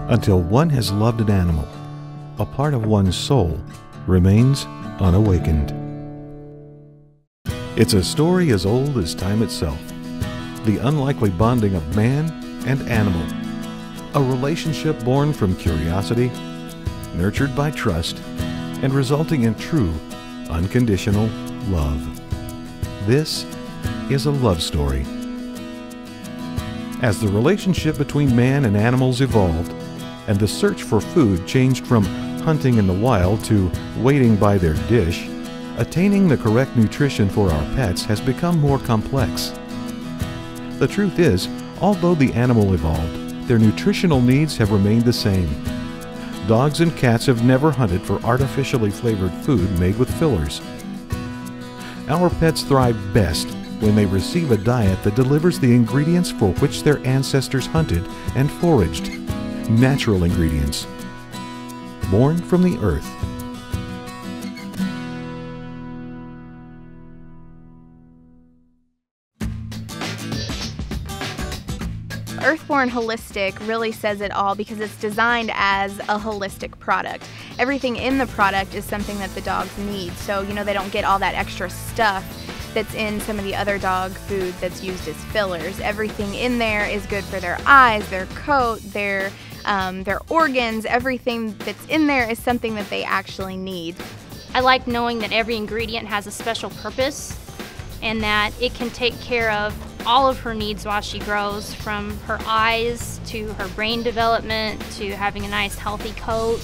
until one has loved an animal, a part of one's soul remains unawakened. It's a story as old as time itself. The unlikely bonding of man and animal. A relationship born from curiosity, nurtured by trust, and resulting in true, unconditional love. This is a love story. As the relationship between man and animals evolved, and the search for food changed from hunting in the wild to waiting by their dish, attaining the correct nutrition for our pets has become more complex. The truth is, although the animal evolved, their nutritional needs have remained the same. Dogs and cats have never hunted for artificially flavored food made with fillers. Our pets thrive best when they receive a diet that delivers the ingredients for which their ancestors hunted and foraged. Natural ingredients, born from the earth. Earthborn Holistic really says it all because it's designed as a holistic product. Everything in the product is something that the dogs need, so they don't get all that extra stuff that's in some of the other dog food that's used as fillers. Everything in there is good for their eyes, their coat, their organs. Everything that's in there is something that they actually need. I like knowing that every ingredient has a special purpose and that it can take care of all of her needs while she grows, from her eyes to her brain development to having a nice healthy coat.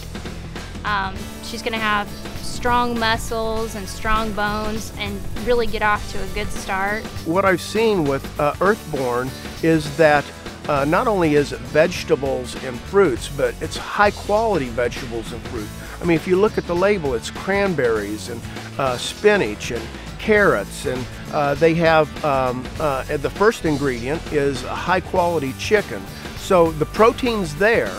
She's going to have strong muscles and strong bones and really get off to a good start. What I've seen with Earthborn is that not only is it vegetables and fruits, but it's high quality vegetables and fruit. I mean, if you look at the label, it's cranberries and spinach and carrots, and they have the first ingredient is a high quality chicken. So the protein's there,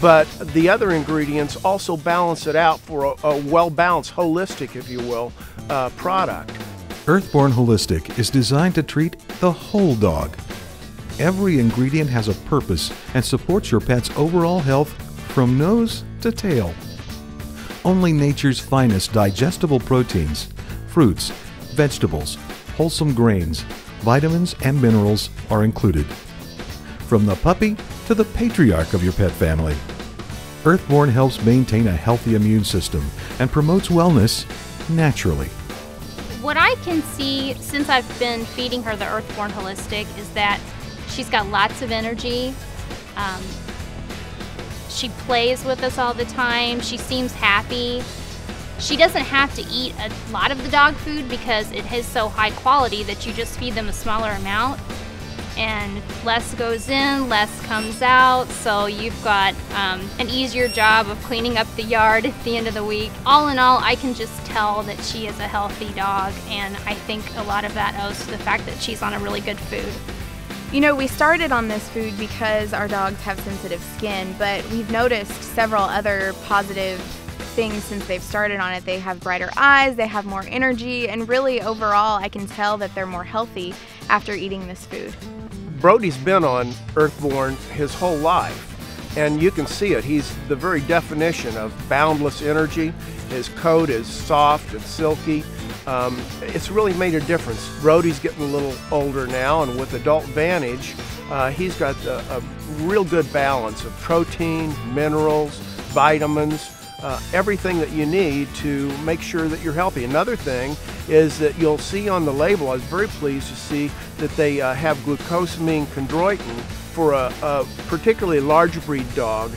but the other ingredients also balance it out for a well-balanced, holistic, if you will, product. Earthborn Holistic is designed to treat the whole dog. Every ingredient has a purpose and supports your pet's overall health from nose to tail. Only nature's finest digestible proteins, fruits, vegetables, wholesome grains, vitamins, and minerals are included. From the puppy to the patriarch of your pet family, Earthborn helps maintain a healthy immune system and promotes wellness naturally. What I can see since I've been feeding her the Earthborn Holistic is that she's got lots of energy. She plays with us all the time. She seems happy. She doesn't have to eat a lot of the dog food because it is so high quality that you just feed them a smaller amount. And less goes in, less comes out, so you've got an easier job of cleaning up the yard at the end of the week. All in all, I can just tell that she is a healthy dog, and I think a lot of that owes to the fact that she's on a really good food. We started on this food because our dogs have sensitive skin, but we've noticed several other positive things since they've started on it. They have brighter eyes, they have more energy, and really overall I can tell that they're more healthy after eating this food. Brody's been on Earthborn his whole life, and you can see it. He's the very definition of boundless energy. His coat is soft and silky. It's really made a difference. Brody's getting a little older now, and with Adult Vantage, he's got a real good balance of protein, minerals, vitamins, everything that you need to make sure that you're healthy. Another thing is that you'll see on the label, I was very pleased to see that they have glucosamine chondroitin for a particularly large breed dog.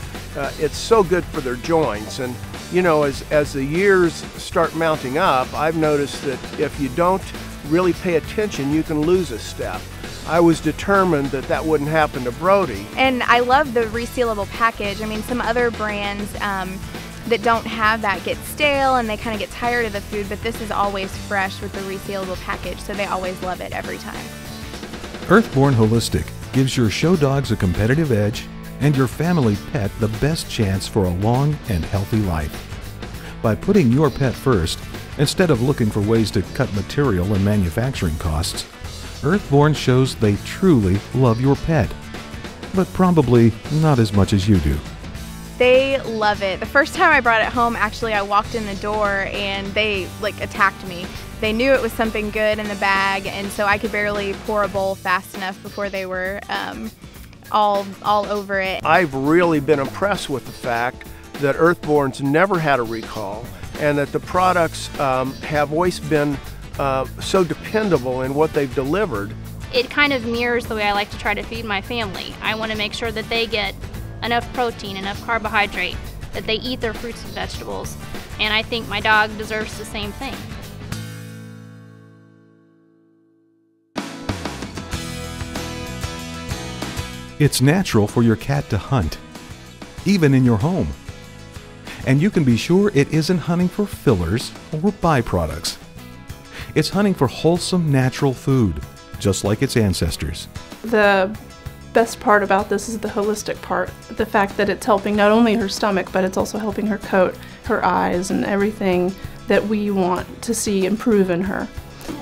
It's so good for their joints, and as the years start mounting up, I've noticed that if you don't really pay attention, you can lose a step. I was determined that that wouldn't happen to Brody. And I love the resealable package. I mean, some other brands that don't have that get stale and they kind of get tired of the food, but this is always fresh with the resealable package, so they always love it every time. Earthborn Holistic gives your show dogs a competitive edge and your family pet the best chance for a long and healthy life. By putting your pet first, instead of looking for ways to cut material and manufacturing costs, Earthborn shows they truly love your pet, but probably not as much as you do. They love it. The first time I brought it home, actually, I walked in the door and they attacked me. They knew it was something good in the bag, and so I could barely pour a bowl fast enough before they were all over it. I've really been impressed with the fact that Earthborn's never had a recall, and that the products have always been so dependable in what they've delivered. It kind of mirrors the way I like to try to feed my family. I want to make sure that they get enough protein, enough carbohydrate, that they eat their fruits and vegetables, and I think my dog deserves the same thing. It's natural for your cat to hunt, even in your home. And you can be sure it isn't hunting for fillers or byproducts. It's hunting for wholesome, natural food, just like its ancestors. The best part about this is the holistic part. The fact that it's helping not only her stomach, but it's also helping her coat, her eyes, and everything that we want to see improve in her.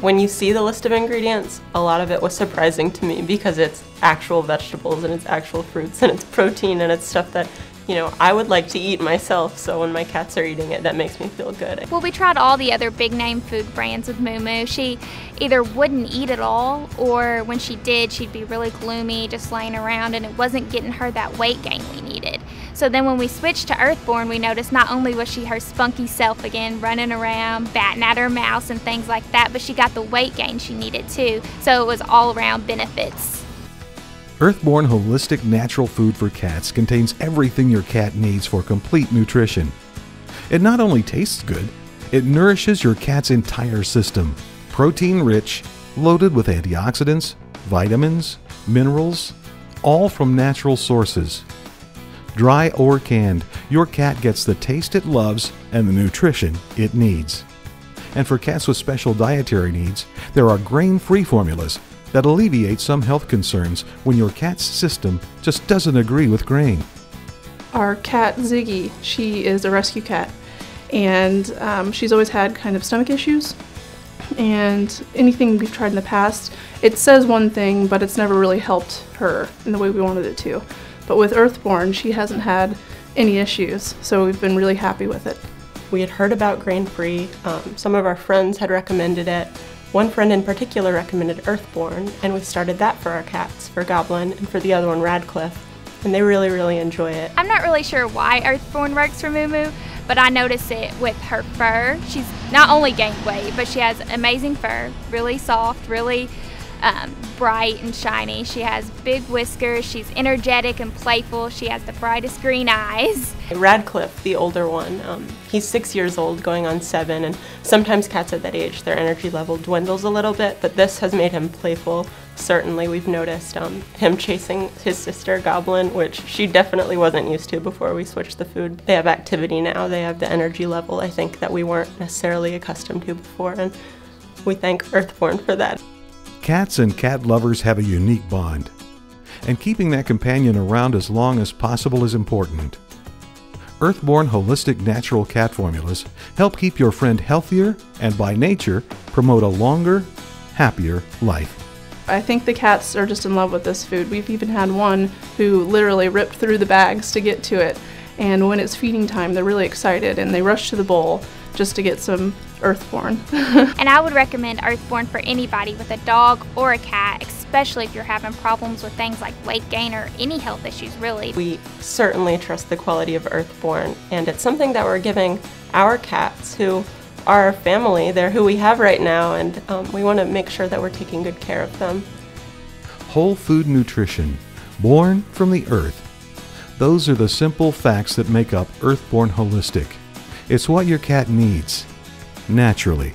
When you see the list of ingredients, a lot of it was surprising to me because it's actual vegetables and it's actual fruits and it's protein and it's stuff that, you know, I would like to eat myself, so when my cats are eating it, that makes me feel good. Well, we tried all the other big name food brands with Moo Moo. She either wouldn't eat at all, or when she did, she'd be really gloomy, just laying around, and it wasn't getting her that weight gain we needed. So then when we switched to Earthborn, we noticed not only was she her spunky self again, running around, batting at her mouse and things like that, but she got the weight gain she needed too. So it was all around benefits. Earthborn Holistic Natural Food for Cats contains everything your cat needs for complete nutrition. It not only tastes good, it nourishes your cat's entire system. Protein-rich, loaded with antioxidants, vitamins, minerals, all from natural sources. Dry or canned, your cat gets the taste it loves and the nutrition it needs. And for cats with special dietary needs, there are grain-free formulas that alleviate some health concerns when your cat's system just doesn't agree with grain. Our cat Ziggy, she is a rescue cat, and she's always had kind of stomach issues, and anything we've tried in the past, it says one thing, but it's never really helped her in the way we wanted it to. But with Earthborn, she hasn't had any issues, so we've been really happy with it. We had heard about grain-free. Some of our friends had recommended it. One friend in particular recommended Earthborn, and we started that for our cats, for Goblin, and for the other one, Radcliffe, and they really, really enjoy it. I'm not really sure why Earthborn works for Moo Moo, but I notice it with her fur. She's not only gained weight, but she has amazing fur, really soft, really bright and shiny. She has big whiskers, she's energetic and playful, she has the brightest green eyes. Radcliffe, the older one, he's 6 years old, going on 7, and sometimes cats at that age, their energy level dwindles a little bit, but this has made him playful. Certainly we've noticed him chasing his sister Goblin, which she definitely wasn't used to before we switched the food. They have activity now, they have the energy level I think that we weren't necessarily accustomed to before, and we thank Earthborn for that. Cats and cat lovers have a unique bond, and keeping that companion around as long as possible is important. Earthborn Holistic Natural Cat Formulas help keep your friend healthier and by nature promote a longer, happier life. I think the cats are just in love with this food. We've even had one who literally ripped through the bags to get to it, and when it's feeding time they're really excited and they rush to the bowl just to get some Earthborn. And I would recommend Earthborn for anybody with a dog or a cat, especially if you're having problems with things like weight gain or any health issues really. We certainly trust the quality of Earthborn, and it's something that we're giving our cats who are our family. They're who we have right now, and we want to make sure that we're taking good care of them. Whole food nutrition, born from the earth. Those are the simple facts that make up Earthborn Holistic. It's what your cat needs, naturally.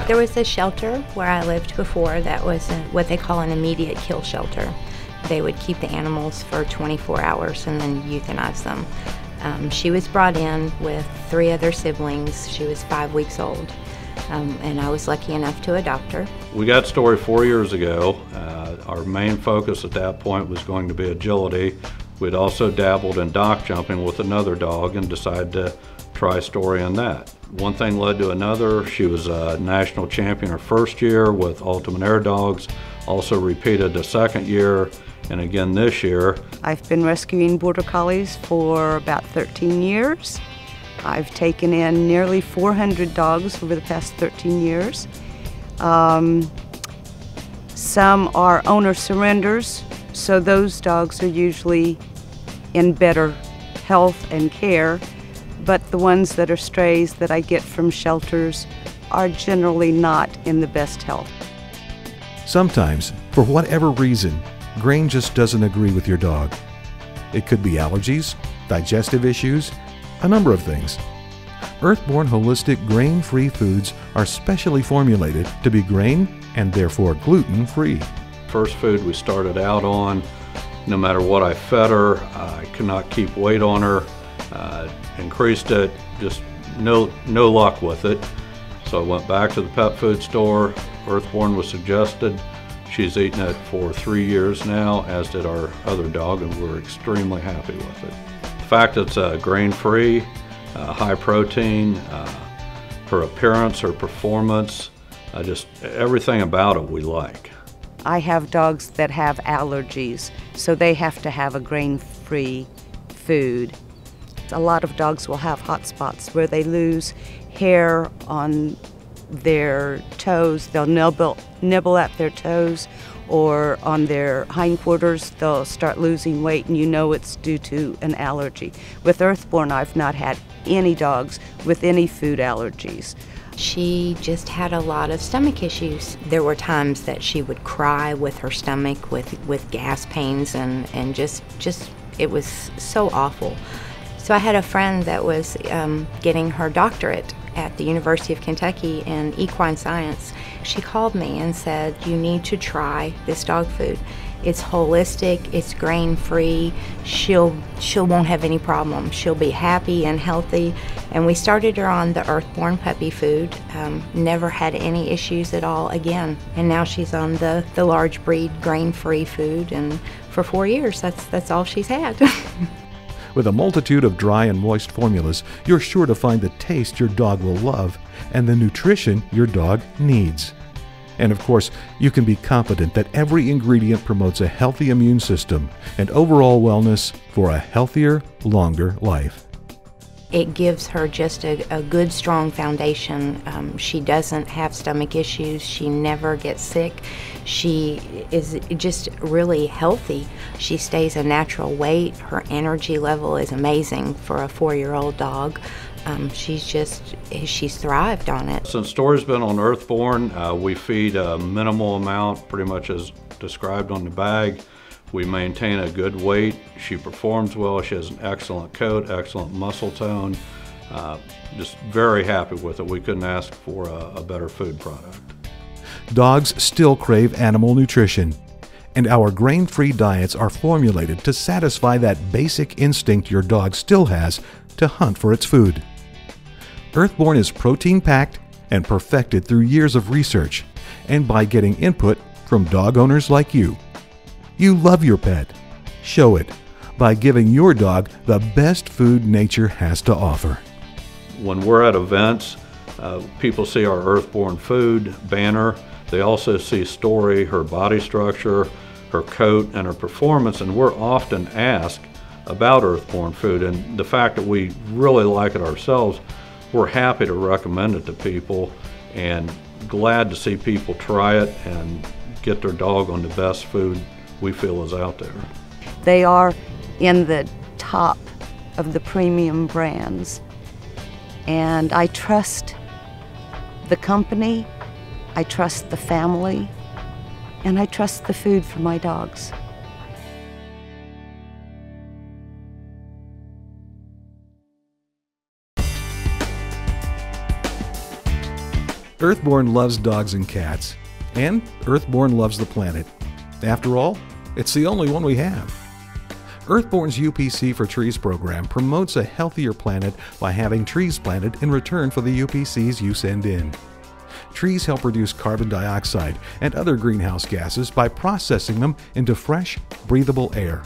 There was a shelter where I lived before that was what they call an immediate kill shelter. They would keep the animals for 24 hours and then euthanize them. She was brought in with 3 other siblings. She was 5 weeks old, and I was lucky enough to adopt her. We got Story 4 years ago. Our main focus at that point was going to be agility. We'd also dabbled in dock jumping with another dog and decided to try Story on that. one thing led to another. She was a national champion her first year with Ultimate Air Dogs, also repeated the second year, and again this year. I've been rescuing Border Collies for about 13 years. I've taken in nearly 400 dogs over the past 13 years. Some are owner surrenders, so those dogs are usually in better health and care, but the ones that are strays that I get from shelters are generally not in the best health. Sometimes, for whatever reason, grain just doesn't agree with your dog. It could be allergies, digestive issues, a number of things. Earthborn holistic grain-free foods are specially formulated to be grain and therefore gluten-free. First food we started out on, no matter what I fed her, I could not keep weight on her, increased it, just no luck with it. So I went back to the pet food store, Earthborn was suggested. She's eaten it for 3 years now, as did our other dog, and we're extremely happy with it. The fact it's grain-free, high protein, her appearance, her performance, just everything about it we like. I have dogs that have allergies, so they have to have a grain-free food. A lot of dogs will have hot spots where they lose hair on their toes. They'll nibble at their toes, or on their hindquarters they'll start losing weight, and you know it's due to an allergy. With Earthborn, I've not had any dogs with any food allergies. She just had a lot of stomach issues. There were times that she would cry with her stomach, with gas pains, and just it was so awful. So I had a friend that was getting her doctorate at the University of Kentucky in equine science. She called me and said, "You need to try this dog food. It's holistic, it's grain-free, she won't have any problems. She'll be happy and healthy." And we started her on the Earthborn puppy food, never had any issues at all again. And now she's on the large breed grain-free food, and for 4 years, that's all she's had. With a multitude of dry and moist formulas, you're sure to find the taste your dog will love and the nutrition your dog needs. And of course, you can be confident that every ingredient promotes a healthy immune system and overall wellness for a healthier, longer life. It gives her just a good, strong foundation. She doesn't have stomach issues. She never gets sick. She is just really healthy. She stays a natural weight. Her energy level is amazing for a 4-year-old dog. She's thrived on it. Since Story's been on Earthborn, we feed a minimal amount, pretty much as described on the bag. We maintain a good weight. She performs well. She has an excellent coat, excellent muscle tone. Just very happy with it. We couldn't ask for a better food product. Dogs still crave animal nutrition, and our grain-free diets are formulated to satisfy that basic instinct your dog still has to hunt for its food. Earthborn is protein-packed and perfected through years of research and by getting input from dog owners like you. You love your pet. Show it by giving your dog the best food nature has to offer. When we're at events, people see our Earthborn food banner. They also see Story, her body structure, her coat, and her performance, and we're often asked about Earthborn food, and the fact that we really like it ourselves, we're happy to recommend it to people and glad to see people try it and get their dog on the best food we feel is out there. They are in the top of the premium brands, and I trust the company, I trust the family, and I trust the food for my dogs. Earthborn loves dogs and cats, and Earthborn loves the planet. After all, it's the only one we have. Earthborn's UPC for Trees program promotes a healthier planet by having trees planted in return for the UPCs you send in. Trees help reduce carbon dioxide and other greenhouse gases by processing them into fresh, breathable air.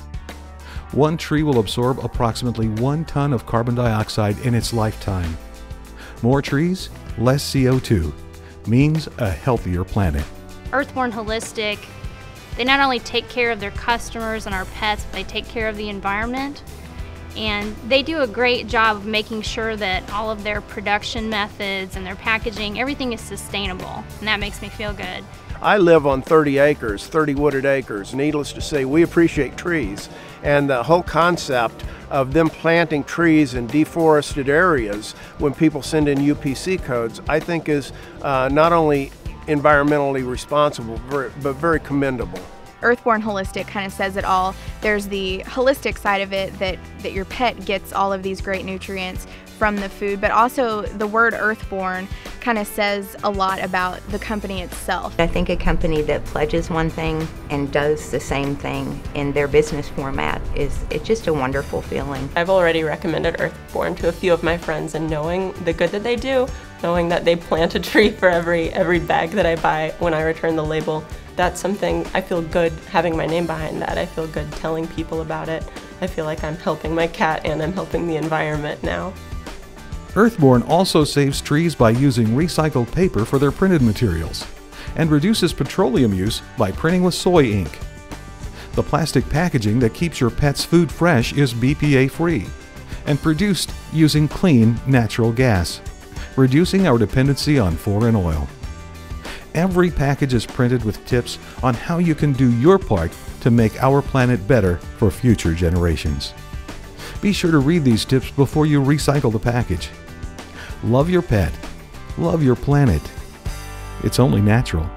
One tree will absorb approximately 1 ton of carbon dioxide in its lifetime. more trees, less CO2 means a healthier planet. Earthborn Holistic, they not only take care of their customers and our pets, but they take care of the environment. And they do a great job of making sure that all of their production methods and their packaging, everything is sustainable. And that makes me feel good. I live on 30 acres, 30 wooded acres. Needless to say, we appreciate trees. And the whole concept of them planting trees in deforested areas when people send in UPC codes, I think is not only environmentally responsible, but very commendable. Earthborn Holistic kind of says it all. There's the holistic side of it, that your pet gets all of these great nutrients from the food, but also the word Earthborn kind of says a lot about the company itself. I think a company that pledges one thing and does the same thing in their business format it's just a wonderful feeling. I've already recommended Earthborn to a few of my friends, and knowing the good that they do, knowing that they plant a tree for every bag that I buy when I return the label, that's something I feel good having my name behind that. I feel good telling people about it. I feel like I'm helping my cat and I'm helping the environment now. Earthborn also saves trees by using recycled paper for their printed materials and reduces petroleum use by printing with soy ink. The plastic packaging that keeps your pet's food fresh is BPA-free and produced using clean natural gas, reducing our dependency on foreign oil. Every package is printed with tips on how you can do your part to make our planet better for future generations. Be sure to read these tips before you recycle the package. Love your pet. Love your planet. It's only natural.